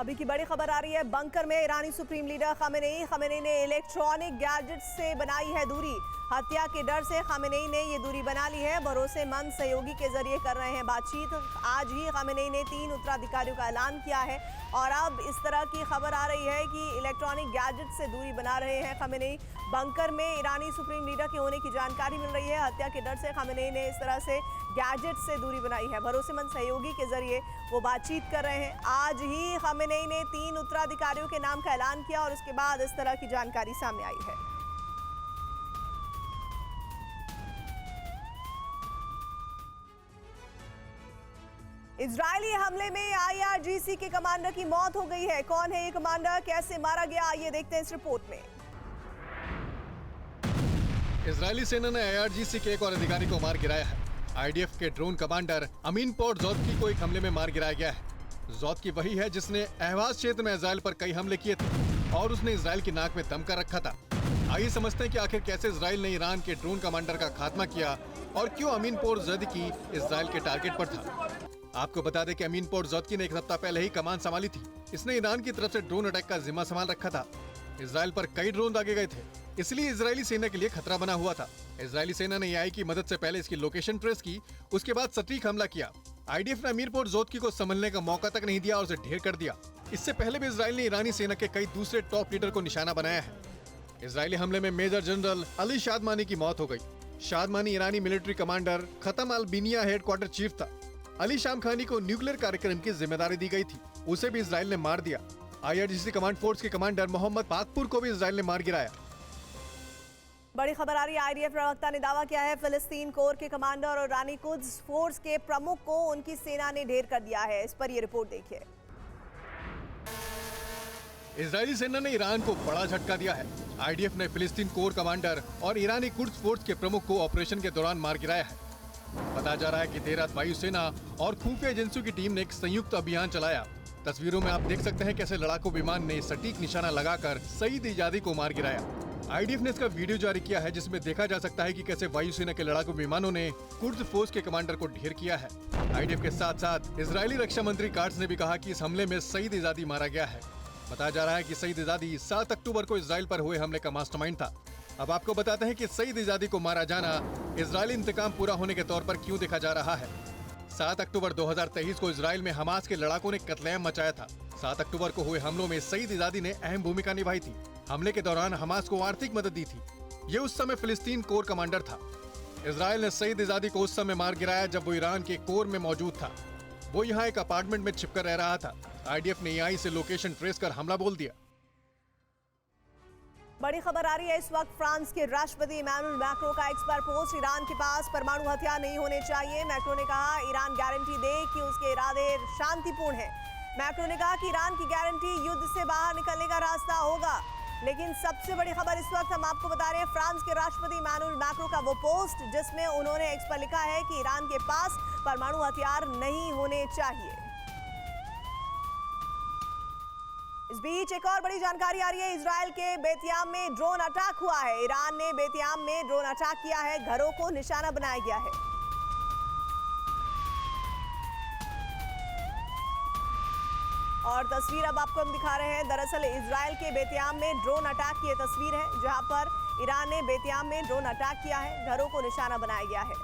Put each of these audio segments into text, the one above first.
अभी की बड़ी खबर आ रही है। बंकर में ईरानी सुप्रीम लीडर खमेनेई ने इलेक्ट्रॉनिक गैजेट्स से बनाई है दूरी। हत्या के डर से खमेनेई ने ये दूरी बना ली है। भरोसेमंद सहयोगी के जरिए कर रहे हैं बातचीत। आज ही खमेनेई ने 3 उत्तराधिकारियों का ऐलान किया है और अब इस तरह की खबर आ रही है कि इलेक्ट्रॉनिक गैजेट से दूरी बना रहे हैं खमेनेई। बंकर में ईरानी सुप्रीम लीडर के होने की जानकारी मिल रही है। हत्या के डर से खमेनेई ने इस तरह से गैजेट से दूरी बनाई है। भरोसेमंद सहयोगी के जरिए वो बातचीत कर रहे हैं। आज ही खमेनेई ने 3 उत्तराधिकारियों के नाम का ऐलान किया और उसके बाद इस तरह की जानकारी सामने आई है। इजरायली हमले में IRGC के कमांडर की मौत हो गई है। कौन है ये कमांडर, कैसे मारा गया, आइए देखते हैं इस रिपोर्ट में। इजरायली सेना ने IRGC के एक और अधिकारी को मार गिराया है। IDF के ड्रोन कमांडर अमीन पोर्ट ज़ौतकी को एक हमले में मार गिराया गया है। ज़ौतकी वही है जिसने अहवाज क्षेत्र में इजराइल पर कई हमले किए थे और उसने इजराइल की नाक में दम कर रखा था। आइए समझते हैं कि आखिर कैसे इजराइल ने ईरान के ड्रोन कमांडर का खात्मा किया और क्यों अमीन पोर्ट ज़ौतकी इजराइल के टारगेट पर था। आपको बता दें कि अमीन पोर्ट ज़ौतकी ने 1 सप्ताह पहले ही कमान संभाली थी। इसने ईरान की तरफ से ड्रोन अटैक का जिम्मा संभाल रखा था। इजराइल पर कई ड्रोन दागे गए थे, इसलिए इजरायली सेना के लिए खतरा बना हुआ था। इजरायली सेना ने AI की मदद से पहले इसकी लोकेशन ट्रेस की, उसके बाद सटीक हमला किया। IDF ने अमीन पोर्ट ज़ौतकी को संभलने का मौका तक नहीं दिया और उसे ढेर कर दिया। इससे पहले भी इजराइल ने ईरानी सेना के कई दूसरे टॉप लीडर को निशाना बनाया है। इजरायली हमले में मेजर जनरल अली शादमानी की मौत हो गई। शादमानी ईरानी मिलिट्री कमांडर खतम अल बिनिया हेडक्वार्टर चीफ था। अली शामखानी को न्यूक्लियर कार्यक्रम की जिम्मेदारी दी गई थी, उसे भी इजराइल ने मार दिया। IRGC कमांड फोर्स के कमांडर मोहम्मद पाकपुर को भी इजराइल ने मार गिराया। बड़ी खबर आ रही है। IDF प्रवक्ता ने दावा किया है फिलिस्तीन कोर के कमांडर और रानी कुद्स फोर्स के प्रमुख को उनकी सेना ने ढेर कर दिया है। इस पर ये रिपोर्ट देखिए। इजरायली सेना ने ईरान को बड़ा झटका दिया है। IDF ने फिलिस्तीन कोर कमांडर और ईरानी कुद्स फोर्स के प्रमुख को ऑपरेशन के दौरान मार गिराया है। बताया जा रहा है कि देर रात वायुसेना और खुफिया एजेंसियों की टीम ने एक संयुक्त अभियान चलाया। तस्वीरों में आप देख सकते हैं कैसे लड़ाकू विमान ने सटीक निशाना लगाकर सईद इजादी को मार गिराया। IDF ने इसका वीडियो जारी किया है जिसमें देखा जा सकता है कि कैसे वायुसेना के लड़ाकू विमानों ने कुर्द फोर्स के कमांडर को ढेर किया है। IDF के साथ साथ इजरायली रक्षा मंत्री काट्स ने भी कहा कि इस हमले में सईद इजादी मारा गया है। बताया जा रहा है कि सईद इजादी 7 अक्टूबर को इजराइल पर हुए हमले का मास्टरमाइंड था। अब आपको बताते हैं कि सईद इजादी को मारा जाना इजरायली इंतकाम पूरा होने के तौर पर क्यों देखा जा रहा है। 7 अक्टूबर 2023 को इजराइल में हमास के लड़ाकों ने कत्लेआम मचाया था। 7 अक्टूबर को हुए हमलों में सईद इजादी ने अहम भूमिका निभाई थी। हमले के दौरान हमास को आर्थिक मदद दी थी। ये उस समय फिलिस्तीन कोर कमांडर था। इजराइल ने सईद इजादी को उस समय मार गिराया जब वो ईरान के कोर में मौजूद था। वो यहाँ एक अपार्टमेंट में छिपकर रह रहा था। IDF ने AI से लोकेशन ट्रेस कर हमला बोल दिया। बड़ी खबर आ रही है। इस वक्त फ्रांस के राष्ट्रपति इमैनुअल मैक्रो का एक्सपायर पोस्ट। ईरान के पास परमाणु हथियार नहीं होने चाहिए। मैक्रो ने कहा ईरान गारंटी दे कि उसके इरादे शांतिपूर्ण हैं। मैक्रो ने कहा कि ईरान की गारंटी युद्ध से बाहर निकलने का रास्ता होगा। लेकिन सबसे बड़ी खबर इस वक्त हम आपको बता रहे हैं, फ्रांस के राष्ट्रपति इमैनुअल मैक्रो का वो पोस्ट जिसमें उन्होंने एक्स पर लिखा है कि ईरान के पास परमाणु हथियार नहीं होने चाहिए। इस बीच एक और बड़ी जानकारी आ रही है। इजराइल के बेतियाम में ड्रोन अटैक हुआ है। ईरान ने बेतियाम में ड्रोन अटैक किया है। घरों को निशाना बनाया गया है। और तस्वीर अब आपको हम दिखा रहे हैं। दरअसल इजराइल के बेतियाम में ड्रोन अटैक की तस्वीर है जहां पर ईरान ने बेतियाम में ड्रोन अटैक किया है। घरों को निशाना बनाया गया है।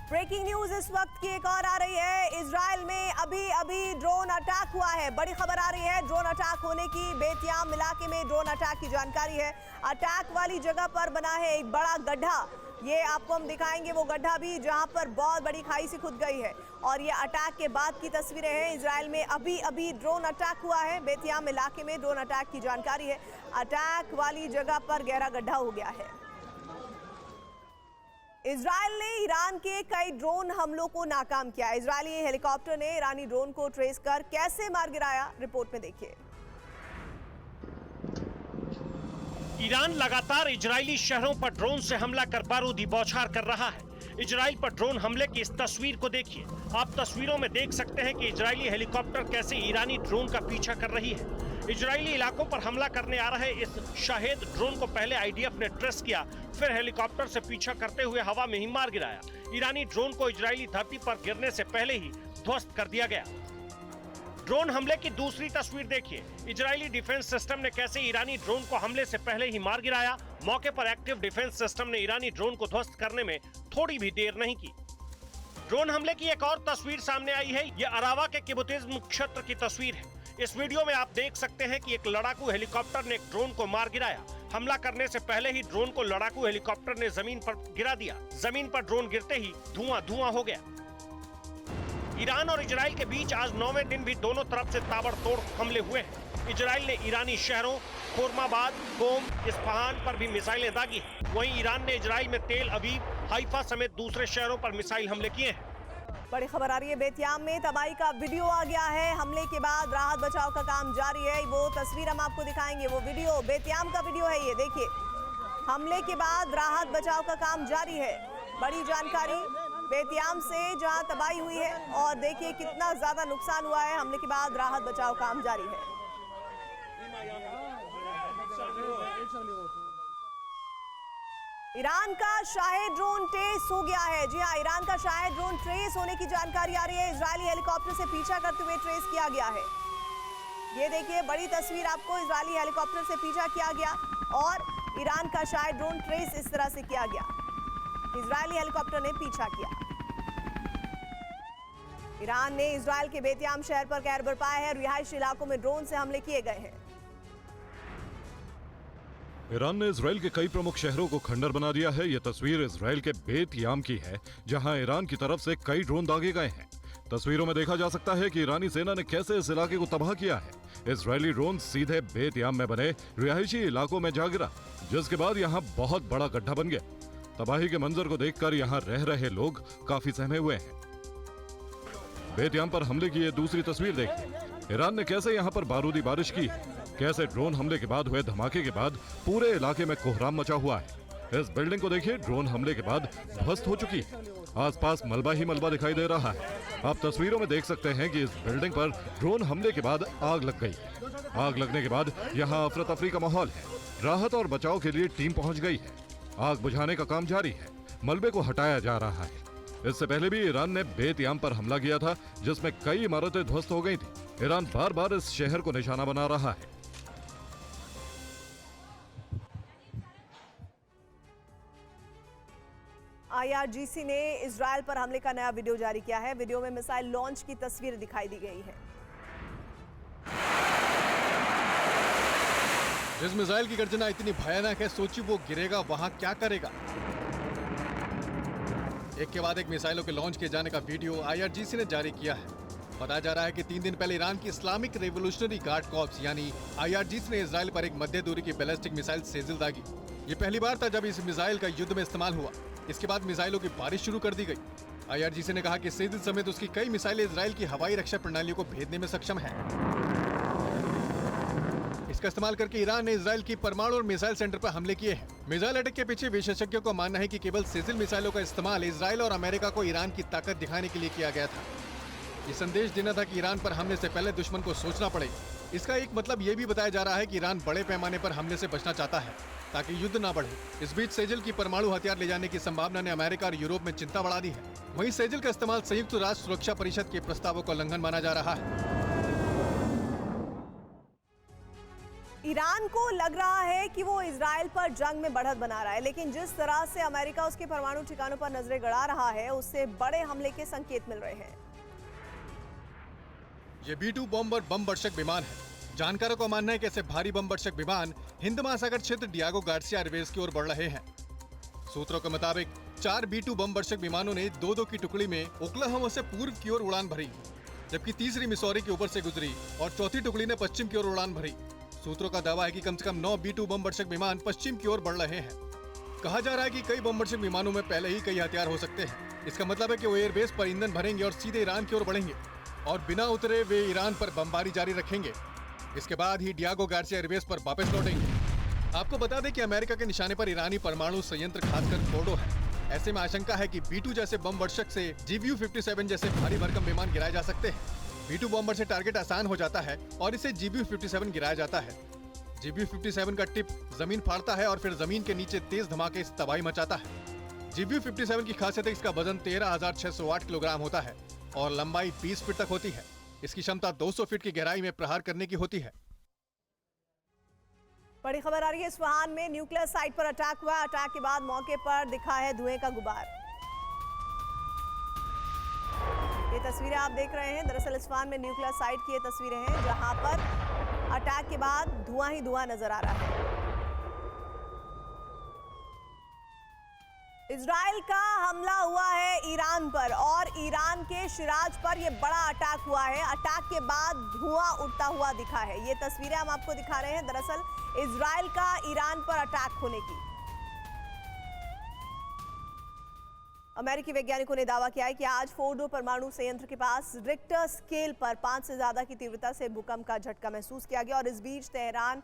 ब्रेकिंग न्यूज इस वक्त की एक और आ रही है। इजराइल में अभी ड्रोन अटैक हुआ है। बड़ी खबर आ रही है ड्रोन अटैक होने की। बेतियाम इलाके में ड्रोन अटैक की जानकारी है। अटैक वाली जगह पर बना है एक बड़ा गड्ढा। ये आपको हम दिखाएंगे वो गड्ढा भी जहां पर बहुत बड़ी खाई सी खुद गई है। और ये अटैक के बाद की तस्वीरें हैं। इजराइल में अभी ड्रोन अटैक हुआ है। बेतियाम इलाके में ड्रोन अटैक की जानकारी है। अटैक वाली जगह पर गहरा गड्ढा हो गया है। इजराइल ने ईरान के कई ड्रोन हमलों को नाकाम किया। इजरायली हेलीकॉप्टर ने ईरानी ड्रोन को ट्रेस कर कैसे मार गिराया, रिपोर्ट में देखिए। ईरान लगातार इजरायली शहरों पर ड्रोन से हमला कर बारूदी बौछार कर रहा है। इजराइल पर ड्रोन हमले की इस तस्वीर को देखिए। आप तस्वीरों में देख सकते हैं कि इजरायली हेलीकॉप्टर कैसे ईरानी ड्रोन का पीछा कर रही है। इजरायली इलाकों पर हमला करने आ रहे इस शाहेद ड्रोन को पहले IDF ने ट्रेस किया, फिर हेलीकॉप्टर से पीछा करते हुए हवा में ही मार गिराया। ईरानी ड्रोन को इजरायली धरती पर गिरने से पहले ही ध्वस्त कर दिया गया। ड्रोन हमले की दूसरी तस्वीर देखिए। इजरायली डिफेंस सिस्टम ने कैसे ईरानी ड्रोन को हमले से पहले ही मार गिराया। मौके पर एक्टिव डिफेंस सिस्टम ने ईरानी ड्रोन को ध्वस्त करने में थोड़ी भी देर नहीं की। ड्रोन हमले की एक और तस्वीर सामने आई है। ये अरावा के किबुतिज्म क्षेत्र की तस्वीर है। इस वीडियो में आप देख सकते हैं कि एक लड़ाकू हेलीकॉप्टर ने एक ड्रोन को मार गिराया। हमला करने से पहले ही ड्रोन को लड़ाकू हेलीकॉप्टर ने जमीन पर गिरा दिया। जमीन पर ड्रोन गिरते ही धुआं हो गया। ईरान और इजराइल के बीच आज 9वें दिन भी दोनों तरफ से ताबड़तोड़ हमले हुए हैं। इजराइल ने ईरानी शहरों खुर्माबाद, कोम, इस्फहान पर भी मिसाइलें दागी हैं। वहीं ईरान ने इजराइल में तेल अवीव, हाइफा समेत दूसरे शहरों पर मिसाइल हमले किए हैं। बड़ी खबर आ रही है। बेतियाम में तबाही का वीडियो आ गया है। हमले के बाद राहत बचाव का काम जारी है। वो तस्वीर हम आपको दिखाएंगे। वो वीडियो बेतियाम का वीडियो है। ये देखिए, हमले के बाद राहत बचाव का काम जारी है। बड़ी जानकारी बेतियाम से, जहां तबाही हुई है, और देखिए कितना ज्यादा नुकसान हुआ है। हमले के बाद राहत बचाव काम जारी है। ईरान का शाहे ड्रोन ट्रेस हो गया है। जी हाँ, ईरान का शाहे ड्रोन ट्रेस होने की जानकारी आ रही है। इजरायली हेलीकॉप्टर से पीछा करते हुए ट्रेस किया गया है। ये देखिए, बड़ी तस्वीर आपको। इजरायली हेलीकॉप्टर से पीछा किया गया और ईरान का शाहे ड्रोन ट्रेस इस तरह से किया गया। इजरायली हेलीकॉप्टर ने पीछा किया। ईरान ने इजरायल के बेतियाम शहर पर कहर बरपाया है। रिहायशी इलाकों में ड्रोन से हमले किए गए हैं। ईरान ने इजराइल के कई प्रमुख शहरों को खंडर बना दिया है। यह तस्वीर इजराइल के बेतयाम की है, जहां ईरान की तरफ से कई ड्रोन दागे गए हैं। तस्वीरों में देखा जा सकता है कि ईरानी सेना ने कैसे इस इलाके को तबाह किया है। इजरायली ड्रोन सीधे बेतयाम में बने रिहायशी इलाकों में जा गिरा, जिसके बाद यहाँ बहुत बड़ा गड्ढा बन गया। तबाही के मंजर को देखकर यहाँ रह रहे लोग काफी सहमे हुए हैं। बेतयाम पर हमले की ये दूसरी तस्वीर देखिए। ईरान ने कैसे यहाँ पर बारूदी बारिश की है। कैसे ड्रोन हमले के बाद हुए धमाके के बाद पूरे इलाके में कोहराम मचा हुआ है। इस बिल्डिंग को देखिए, ड्रोन हमले के बाद ध्वस्त हो चुकी है। आसपास मलबा ही मलबा दिखाई दे रहा है। आप तस्वीरों में देख सकते हैं कि इस बिल्डिंग पर ड्रोन हमले के बाद आग लग गई। आग लगने के बाद यहाँ अफरा तफरी का माहौल है। राहत और बचाव के लिए टीम पहुंच गई है। आग बुझाने का काम जारी है। मलबे को हटाया जा रहा है। इससे पहले भी ईरान ने बेतयाम पर हमला किया था, जिसमें कई इमारतें ध्वस्त हो गई थी। ईरान बार बार इस शहर को निशाना बना रहा है। IRGC ने इजरायल पर हमले का नया वीडियो जारी किया है। वीडियो में मिसाइल लॉन्च की तस्वीर दिखाई दी गई है। जिस मिसाइल की गर्जना इतनी भयानक है, सोचिए वो गिरेगा वहां क्या करेगा। एक के बाद एक मिसाइलों के लॉन्च किए जाने का वीडियो IRGC ने जारी किया है। बताया जा रहा है कि 3 दिन पहले ईरान की इस्लामिक रेवोल्यूशनरी गार्ड कॉर्प्स यानी IRGC ने इजराइल पर एक मध्य दूरी की बैलिस्टिक मिसाइल सेजिल दागी। ये पहली बार था जब इस मिसाइल का युद्ध में इस्तेमाल हुआ। इसके बाद मिसाइलों की बारिश शुरू कर दी गई। IRGC ने कहा कि सेजिल समेत उसकी कई मिसाइलें इजराइल की हवाई रक्षा प्रणालियों को भेदने में सक्षम है। इसका इस्तेमाल करके ईरान ने इजराइल की परमाणु और मिसाइल सेंटर पर हमले किए हैं। मिसाइल अटैक के पीछे विशेषज्ञों का मानना है कि केवल सेजिल मिसाइलों का इस्तेमाल इजराइल और अमेरिका को ईरान की ताकत दिखाने के लिए किया गया था। ये संदेश देना था कि ईरान पर हमले से पहले दुश्मन को सोचना पड़े। इसका एक मतलब ये भी बताया जा रहा है कि ईरान बड़े पैमाने पर हमले से बचना चाहता है ताकि युद्ध ना बढ़े। इस बीच सेजिल की परमाणु हथियार ले जाने की संभावना ने अमेरिका और यूरोप में चिंता बढ़ा दी है। वहीं सेजिल का इस्तेमाल संयुक्त राष्ट्र सुरक्षा परिषद के प्रस्तावों का उल्लंघन माना जा रहा है। ईरान को लग रहा है कि वो इजरायल पर जंग में बढ़त बना रहा है, लेकिन जिस तरह से अमेरिका उसके परमाणु ठिकानों पर नजरें गड़ा रहा है, उससे बड़े हमले के संकेत मिल रहे हैं। ये B-2 बॉम्बर बम वर्षक विमान है। जानकारों का मानना है कि ऐसे भारी बम वर्षक विमान हिंद महासागर क्षेत्र डियागो गार्सिया एयरबेस की ओर बढ़ रहे हैं। सूत्रों के मुताबिक 4 B-2 बम वर्षक विमानों ने 2-2 की टुकड़ी में ओक्लाहोमा से पूर्व की ओर उड़ान भरी, जबकि तीसरी मिसौरी के ऊपर से गुजरी और चौथी टुकड़ी ने पश्चिम की ओर उड़ान भरी। सूत्रों का दावा है कि कम से कम 9 B-2 बम वर्षक विमान पश्चिम की ओर बढ़ रहे हैं। कहा जा रहा है कि कई बम वर्षक विमानों में पहले ही कई हथियार हो सकते हैं। इसका मतलब है कि वो एयरबेस पर ईंधन भरेंगे और सीधे ईरान की ओर बढ़ेंगे और बिना उतरे वे ईरान पर बमबारी जारी रखेंगे। इसके बाद ही डियागो गार्सिया एयरबेस पर वापस लौटेंगे। आपको बता दें कि अमेरिका के निशाने पर ईरानी परमाणु संयंत्र खासकर फोर्डो है। ऐसे में आशंका है कि B-2 जैसे बम वर्षक से GBU-57 जैसे भारी भरकम विमान गिराए जा सकते हैं। B-2 बॉम्बर से टारगेट आसान हो जाता है और इसे GBU-57 गिराया जाता है। GBU-57 का टिप जमीन फाड़ता है और फिर जमीन के नीचे तेज धमाके से तबाही मचाता है। GBU-57 की खासियत है इसका वजन 13,608 किलोग्राम होता है और लंबाई 20 फीट तक होती है। इसकी क्षमता 200 फीट की गहराई में प्रहार करने की होती है। बड़ी खबर आ रही है, इस्फहान में न्यूक्लियर साइट पर अटैक हुआ। अटैक के बाद मौके पर दिखा है धुएं का गुबार। ये तस्वीरें आप देख रहे हैं, दरअसल इस्फहान में न्यूक्लियर साइट की ये तस्वीरें हैं जहां पर अटैक के बाद धुआं ही धुआं नजर आ रहा है। इजराइल का हमला हुआ है ईरान पर और ईरान के शिराज पर यह बड़ा अटैक हुआ है। अटैक के बाद धुआं उड़ता हुआ दिखा है। ये तस्वीरें हम आपको दिखा रहे हैं, दरअसल इजराइल का ईरान पर अटैक होने की। अमेरिकी वैज्ञानिकों ने दावा किया है कि आज फोर्डो परमाणु संयंत्र के पास रिक्टर स्केल पर 5 से ज्यादा की तीव्रता से भूकंप का झटका महसूस किया गया। और इस बीच तेहरान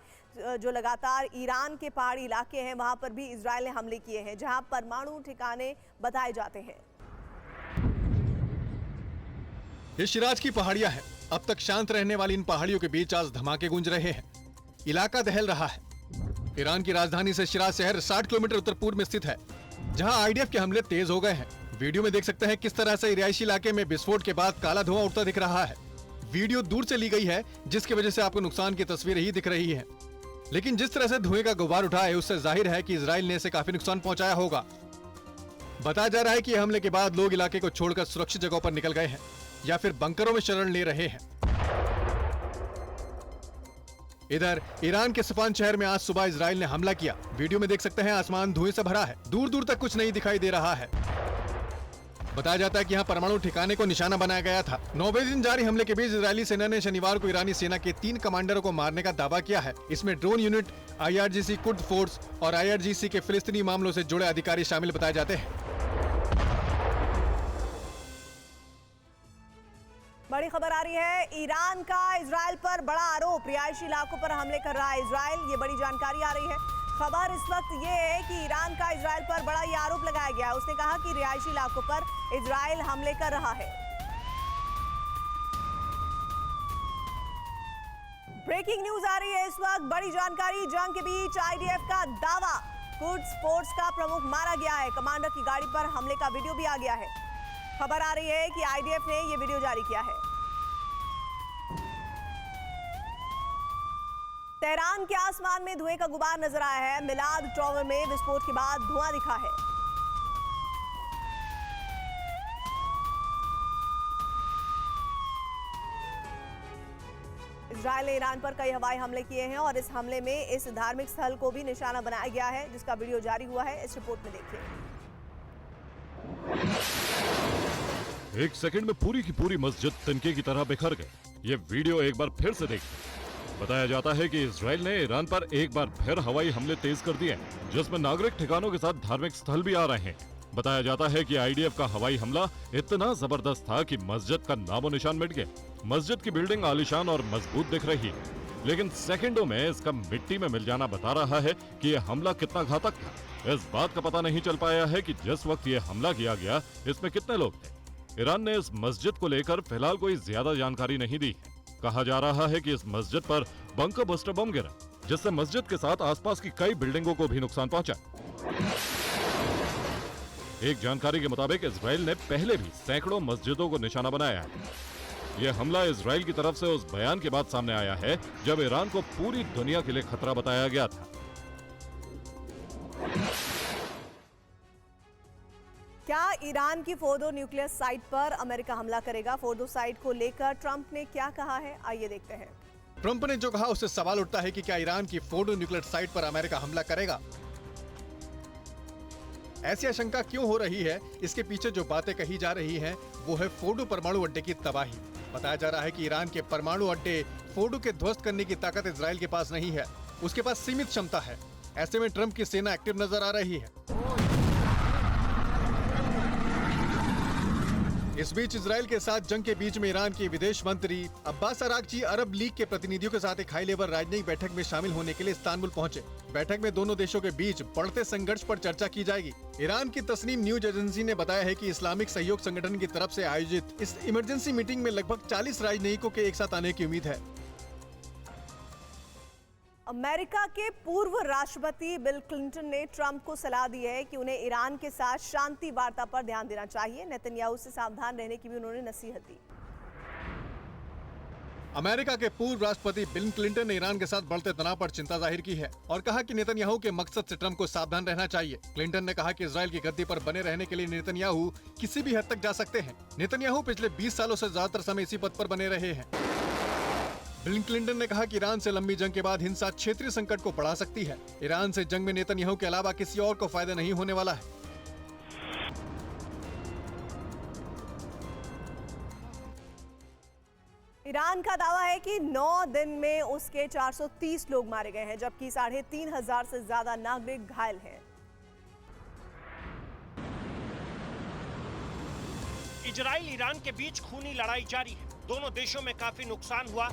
जो लगातार ईरान के पहाड़ी इलाके हैं वहां पर भी इजराइल ने हमले किए हैं जहां परमाणु ठिकाने बताए जाते हैं। ये शिराज की पहाड़ियां हैं। अब तक शांत रहने वाली इन पहाड़ियों के बीच आज धमाके गूंज रहे हैं। इलाका दहल रहा है। ईरान की राजधानी से शिराज शहर 60 किलोमीटर उत्तर पूर्व में स्थित है, जहां आईडीएफ के हमले तेज हो गए हैं। वीडियो में देख सकते हैं किस तरह से रिहायशी इलाके में विस्फोट के बाद काला धुआं उठता दिख रहा है। वीडियो दूर से ली गई है, जिसकी वजह से आपको नुकसान की तस्वीरें ही दिख रही है, लेकिन जिस तरह से धुएं का गुबार उठा है उससे जाहिर है कि इजराइल ने इसे काफी नुकसान पहुंचाया होगा। बताया जा रहा है कि हमले के बाद लोग इलाके को छोड़कर सुरक्षित जगहों पर निकल गए हैं या फिर बंकरों में शरण ले रहे हैं। इधर ईरान के सफान शहर में आज सुबह इजराइल ने हमला किया। वीडियो में देख सकते हैं आसमान धुएं से भरा है, दूर दूर तक कुछ नहीं दिखाई दे रहा है। बताया जाता है कि यहाँ परमाणु ठिकाने को निशाना बनाया गया था। 9वें दिन जारी हमले के बीच इजरायली सेना ने शनिवार को ईरानी सेना के 3 कमांडरों को मारने का दावा किया है। इसमें drone unit, IRGC Quds force और IRGC के फिलिस्तीनी मामलों से जुड़े अधिकारी शामिल बताए जाते हैं। बड़ी खबर आ रही है, ईरान का इजराइल पर बड़ा आरोप, रिहायशी इलाकों पर हमले कर रहा है इजराइल। ये बड़ी जानकारी आ रही है। खबर इस वक्त ये है कि ईरान का इजराइल पर बड़ा ये आरोप लगाया गया है। उसने कहा कि रिहायशी इलाकों पर इजराइल हमले कर रहा है। ब्रेकिंग न्यूज आ रही है इस वक्त, बड़ी जानकारी। जंग के बीच IDF का दावा, कुड्स फोर्स का प्रमुख मारा गया है। कमांडर की गाड़ी पर हमले का वीडियो भी आ गया है। खबर आ रही है कि IDF ने यह वीडियो जारी किया है। तेहरान के आसमान में धुएं का गुबार नजर आया है। मिलाद टावर में विस्फोट के बाद धुआं दिखा है। इजराइल ने ईरान पर कई हवाई हमले किए हैं और इस हमले में इस धार्मिक स्थल को भी निशाना बनाया गया है, जिसका वीडियो जारी हुआ है। इस रिपोर्ट में देखिए। एक सेकंड में पूरी की पूरी मस्जिद तिनके की तरह बिखर गई। ये वीडियो एक बार फिर से देखिए। बताया जाता है कि इजराइल ने ईरान पर एक बार फिर हवाई हमले तेज कर दिए, जिसमें नागरिक ठिकानों के साथ धार्मिक स्थल भी आ रहे हैं। बताया जाता है कि IDF का हवाई हमला इतना जबरदस्त था कि मस्जिद का नामो निशान मिट गया। मस्जिद की बिल्डिंग आलीशान और मजबूत दिख रही है, लेकिन सेकंडों में इसका मिट्टी में मिल जाना बता रहा है कि यह हमला कितना घातक था। इस बात का पता नहीं चल पाया है कि जिस वक्त ये हमला किया गया इसमें कितने लोग थे। ईरान ने इस मस्जिद को लेकर फिलहाल कोई ज्यादा जानकारी नहीं दी है। कहा जा रहा है कि इस मस्जिद पर बंकर बस्टर बम गिरा, जिससे मस्जिद के साथ आसपास की कई बिल्डिंगों को भी नुकसान पहुंचा। एक जानकारी के मुताबिक इजराइल ने पहले भी सैकड़ों मस्जिदों को निशाना बनाया है। यह हमला इजराइल की तरफ से उस बयान के बाद सामने आया है जब ईरान को पूरी दुनिया के लिए खतरा बताया गया था। क्या ईरान की फोर्डो न्यूक्लियर साइट पर अमेरिका हमला करेगा? फोर्डो साइट को लेकर ट्रंप ने क्या कहा है, आइए देखते हैं। ट्रंप ने जो कहा उससे सवाल उठता है कि क्या ईरान की फोर्डो न्यूक्लियर साइट पर अमेरिका हमला करेगा? ऐसी आशंका क्यों हो रही है? इसके पीछे जो बातें कही जा रही हैं, वो है फोर्डो परमाणु अड्डे की तबाही। बताया जा रहा है कि ईरान के परमाणु अड्डे फोर्डो के ध्वस्त करने की ताकत इजराइल के पास नहीं है, उसके पास सीमित क्षमता है। ऐसे में ट्रंप की सेना एक्टिव नजर आ रही है। इस बीच इजराइल के साथ जंग के बीच में ईरान के विदेश मंत्री अब्बास अरागची अरब लीग के प्रतिनिधियों के साथ एक हाई लेवल राजनयिक बैठक में शामिल होने के लिए इस्तांबुल पहुंचे। बैठक में दोनों देशों के बीच बढ़ते संघर्ष पर चर्चा की जाएगी। ईरान की तस्नीम न्यूज एजेंसी ने बताया है कि इस्लामिक सहयोग संगठन की तरफ से आयोजित इस इमरजेंसी मीटिंग में लगभग 40 राजनयिकों के एक साथ आने की उम्मीद है। अमेरिका के पूर्व राष्ट्रपति बिल क्लिंटन ने ट्रंप को सलाह दी है कि उन्हें ईरान के साथ शांति वार्ता पर ध्यान देना चाहिए। नेतन्याहू से सावधान रहने की भी उन्होंने नसीहत दी। अमेरिका के पूर्व राष्ट्रपति बिल क्लिंटन ने ईरान के साथ बढ़ते तनाव पर चिंता जाहिर की है और कहा कि नेतन्याहू के मकसद से ट्रंप को सावधान रहना चाहिए। क्लिंटन ने कहा कि इजराइल की गद्दी पर बने रहने के लिए नेतन्याहू किसी भी हद तक जा सकते हैं। नेतन्याहू पिछले 20 सालों से ज्यादातर समय इसी पद पर बने रहे हैं। बिल क्लिंटन ने कहा कि ईरान से लंबी जंग के बाद हिंसा क्षेत्रीय संकट को बढ़ा सकती है। ईरान से जंग में नेतन्याहू के अलावा किसी और को फायदा नहीं होने वाला है। ईरान का दावा है कि 9 दिन में उसके 430 लोग मारे गए हैं, जबकि 3500 से ज्यादा नागरिक घायल हैं। इजराइल ईरान के बीच खूनी लड़ाई जारी है। दोनों देशों में काफी नुकसान हुआ।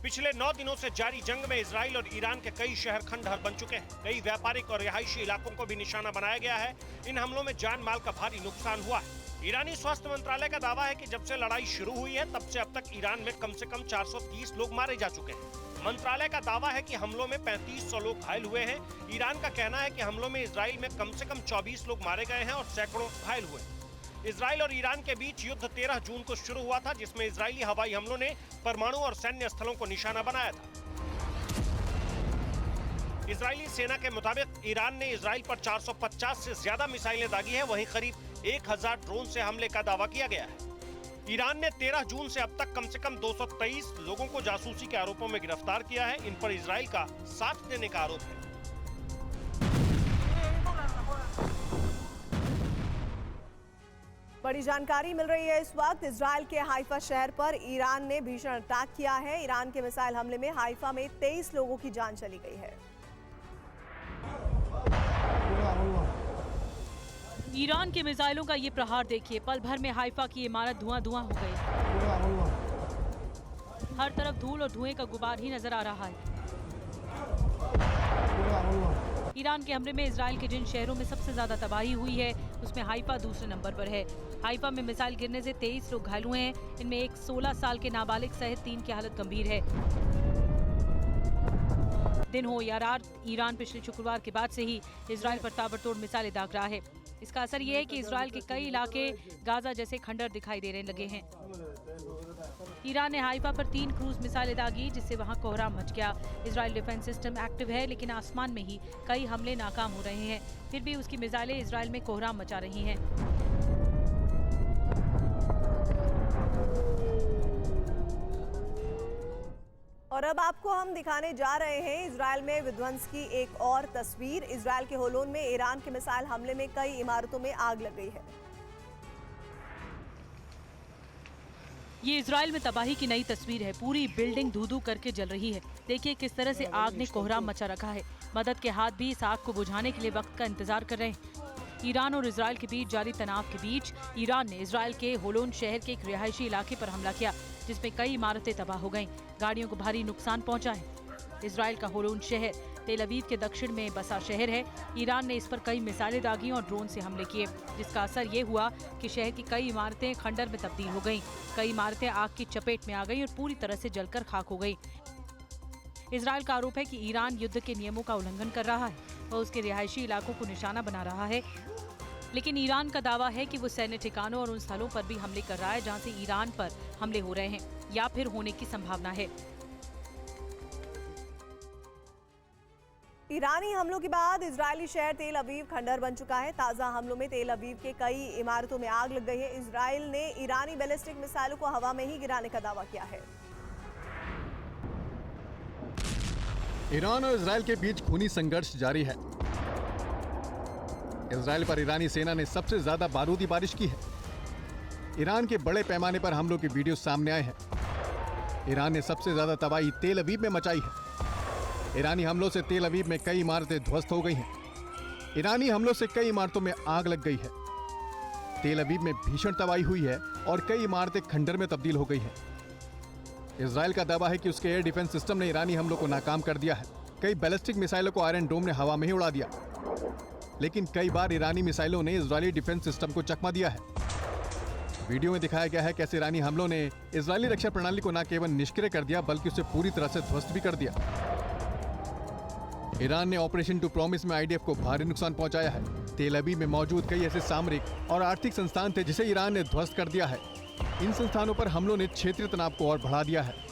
पिछले 9 दिनों से जारी जंग में इजराइल और ईरान के कई शहर खंडहर बन चुके हैं। कई व्यापारिक और रिहायशी इलाकों को भी निशाना बनाया गया है। इन हमलों में जान माल का भारी नुकसान हुआ है। ईरानी स्वास्थ्य मंत्रालय का दावा है कि जब से लड़ाई शुरू हुई है तब से अब तक ईरान में कम से कम 430 लोग मारे जा चुके हैं। मंत्रालय का दावा है कि हमलों में 3500 लोग घायल हुए हैं। ईरान का कहना है कि हमलों में इजराइल में कम से कम 24 लोग मारे गए हैं और सैकड़ों घायल हुए। इजराइल और ईरान के बीच युद्ध 13 जून को शुरू हुआ था, जिसमें इजरायली हवाई हमलों ने परमाणु और सैन्य स्थलों को निशाना बनाया था। इजरायली सेना के मुताबिक ईरान ने इजराइल पर 450 से ज्यादा मिसाइलें दागी है। वहीं करीब 1000 ड्रोन से हमले का दावा किया गया है। ईरान ने 13 जून से अब तक कम से कम 223 लोगों को जासूसी के आरोपों में गिरफ्तार किया है। इन पर इजराइल का साथ देने का आरोप है। बड़ी जानकारी मिल रही है इस वक्त। इजराइल के हाइफा शहर पर ईरान ने भीषण अटैक किया है। ईरान के मिसाइल हमले में हाइफा में 23 लोगों की जान चली गई है। ईरान के मिसाइलों का ये प्रहार देखिए। पल भर में हाइफा की इमारत धुआं धुआं हो गई। हर तरफ धूल और धुएं का गुबार ही नजर आ रहा है। ईरान के हमले में इजराइल के जिन शहरों में सबसे ज्यादा तबाही हुई है उसमें हाइफा दूसरे नंबर पर है। हाइफा में मिसाइल गिरने से 23 लोग घायल हुए हैं। इनमें एक 16 साल के नाबालिग सहित 3 की हालत गंभीर है। दिन हो या रात, ईरान पिछले शुक्रवार के बाद से ही इजराइल पर ताबड़तोड़ मिसाइलें दाग रहा है। इसका असर ये है कि इजराइल के कई इलाके गाजा जैसे खंडहर दिखाई देने लगे हैं। ईरान ने हाइफा पर 3 क्रूज मिसाइलें दागी, जिससे वहां कोहराम मच गया। इजराइल डिफेंस सिस्टम एक्टिव है, लेकिन आसमान में ही कई हमले नाकाम हो रहे हैं। फिर भी उसकी मिसाइलें इजराइल में कोहराम मचा रही हैं। और अब आपको हम दिखाने जा रहे हैं इजराइल में विध्वंस की एक और तस्वीर। इजराइल के होलोन में ईरान के मिसाइल हमले में कई इमारतों में आग लग गई है। ये इजराइल में तबाही की नई तस्वीर है। पूरी बिल्डिंग धू-धू करके जल रही है। देखिए किस तरह से आग ने कोहराम मचा रखा है। मदद के हाथ भी इस आग को बुझाने के लिए वक्त का इंतजार कर रहे हैं। ईरान और इजराइल के बीच जारी तनाव के बीच ईरान ने इजराइल के होलोन शहर के एक रिहायशी इलाके पर हमला किया, जिसमें कई इमारतें तबाह हो गईं। गाड़ियों को भारी नुकसान पहुंचा है। इजराइल का होलोन शहर तेल अवीव के दक्षिण में बसा शहर है। ईरान ने इस पर कई मिसाइलें दागी और ड्रोन से हमले किए, जिसका असर ये हुआ कि शहर की कई इमारतें खंडर में तब्दील हो गईं। कई इमारतें आग की चपेट में आ गईं और पूरी तरह से जलकर खाक हो गईं। इजराइल का आरोप है कि ईरान युद्ध के नियमों का उल्लंघन कर रहा है। वह उसके रिहायशी इलाकों को निशाना बना रहा है। लेकिन ईरान का दावा है कि वो सैन्य ठिकानों और उन स्थलों पर भी हमले कर रहा है जहां से ईरान पर हमले हो रहे हैं या फिर होने की संभावना है। ईरानी हमलों के बाद इजरायली शहर तेल अवीव खंडहर बन चुका है। ताजा हमलों में तेल अवीव के कई इमारतों में आग लग गई है। इजराइल ने ईरानी बैलिस्टिक मिसाइलों को हवा में ही गिराने का दावा किया है। ईरान और इजराइल के बीच खूनी संघर्ष जारी है। इजराइल पर ईरानी सेना ने सबसे ज्यादा बारूदी बारिश की है। ईरान के बड़े पैमाने पर हमलों के वीडियो सामने आए हैं। ईरान ने सबसे ज्यादा तबाही तेल अवीव में मचाई है। ईरानी हमलों से तेल अवीव में कई इमारतें ध्वस्त हो गई हैं। ईरानी हमलों से कई इमारतों में आग लग गई है। तेल अवीव में भीषण तबाही हुई है और कई इमारतें खंडर में तब्दील हो गई हैं। इजराइल का दावा है कि उसके एयर डिफेंस सिस्टम ने ईरानी हमलों को नाकाम कर दिया है। कई बैलिस्टिक मिसाइलों को आयरन डोम ने हवा में ही उड़ा दिया, लेकिन कई बार ईरानी मिसाइलों ने इजरायली डिफेंस सिस्टम को चकमा दिया है। वीडियो में दिखाया गया है कैसे ईरानी हमलों ने इजरायली रक्षा प्रणाली को न केवल निष्क्रिय कर दिया बल्कि उसे पूरी तरह से ध्वस्त भी कर दिया। ईरान ने ऑपरेशन टू प्रॉमिस में आईडीएफ को भारी नुकसान पहुंचाया है। तेल अवीव में मौजूद कई ऐसे सामरिक और आर्थिक संस्थान थे जिसे ईरान ने ध्वस्त कर दिया है। इन संस्थानों पर हमलों ने क्षेत्रीय तनाव को और बढ़ा दिया है।